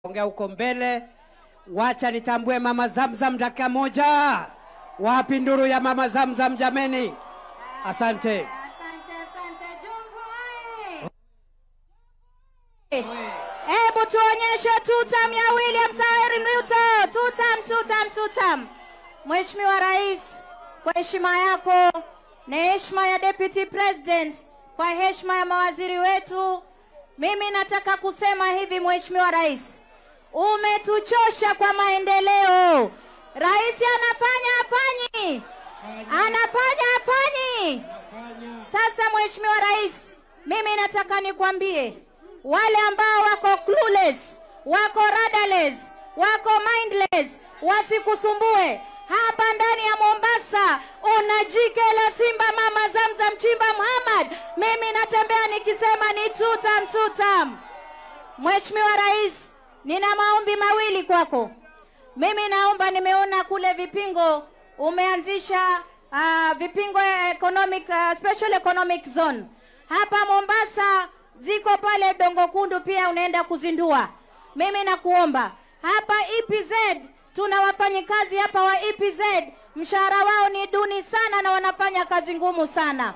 ongea huko mbele. Wacha nitambue Mama Zamzam dakika moja. Wapi nduru ya Mama Zamzam jameni? Asante. Hebu tuonyeshe tutam ya William Samoei Ruto. Tutam. Mheshimiwa Rais, kwa heshima yako na heshima ya Deputy President, kwa heshima ya mawaziri wetu, mimi nataka kusema hivi Mheshimiwa Rais, umetuchosha kwa maendeleo. Rais afanyi. Sasa Mheshimiwa Rais, mimi nataka nikwambie wale ambao wako clueless, wako rudderless, wako mindless, wasikusumbue. Hapa ndani ya Mombasa una jike la simba Mama Zamzam Chimba Muhammad. Mimi natembea nikisema ni tutam. Mheshimiwa Rais, nina maombi mawili kwako. Mimi naomba, nimeona kule Vipingo umeanzisha Vipingo special economic zone. Hapa Mombasa ziko pale Dongo Kundu pia unaenda kuzindua. Mimi nakuomba, hapa EPZ tuna wafanyikazi hapa wa EPZ, mshahara wao ni duni sana na wanafanya kazi ngumu sana.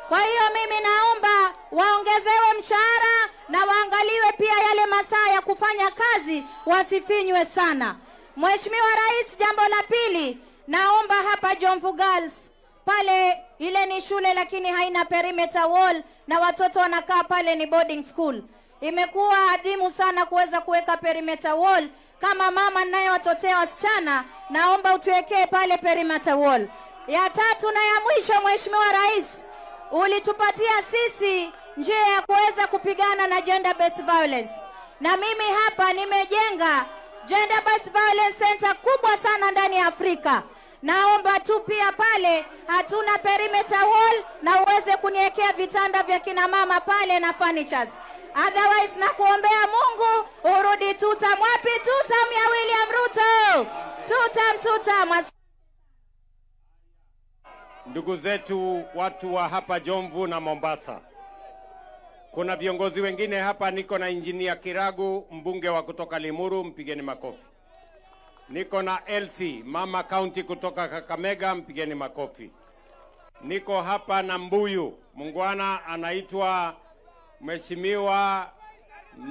Kwa hiyo mimi naomba waongezewe mshahara na waangaliwe pia yale masaa ya kufanya kazi, wasifinywe sana. Mheshimiwa Rais, jambo la pili, naomba hapa Jomvu Girls pale, ile ni shule lakini haina perimeter wall na watoto wanakaa pale, ni boarding school. Imekuwa adimu sana kuweza kuweka perimeter wall. Kama mama ninaye watotea wasichana, naomba utuwekee pale perimeter wall. Ya tatu na ya mwisho, Mheshimiwa Rais, ulitupatia sisi njia ya kuweza kupigana na gender based violence. Na mimi hapa nimejenga gender based violence center kubwa sana ndani ya Afrika. Naomba tu pia pale hatuna perimeter wall na uweze kuniwekea vitanda vya kina mama pale na furnitures. Otherwise nakuombea Mungu urudi tutam. Wapi tutam ya William Ruto? Tutam. Ndugu zetu watu wa hapa Jomvu na Mombasa, kuna viongozi wengine hapa. Niko na Engineer Kiragu, mbunge wa kutoka Limuru, mpigeni makofi. Niko na Elsie, mama county kutoka Kakamega, mpigeni makofi. Niko hapa na Mbuyu, mungwana anaitwa Mheshimiwa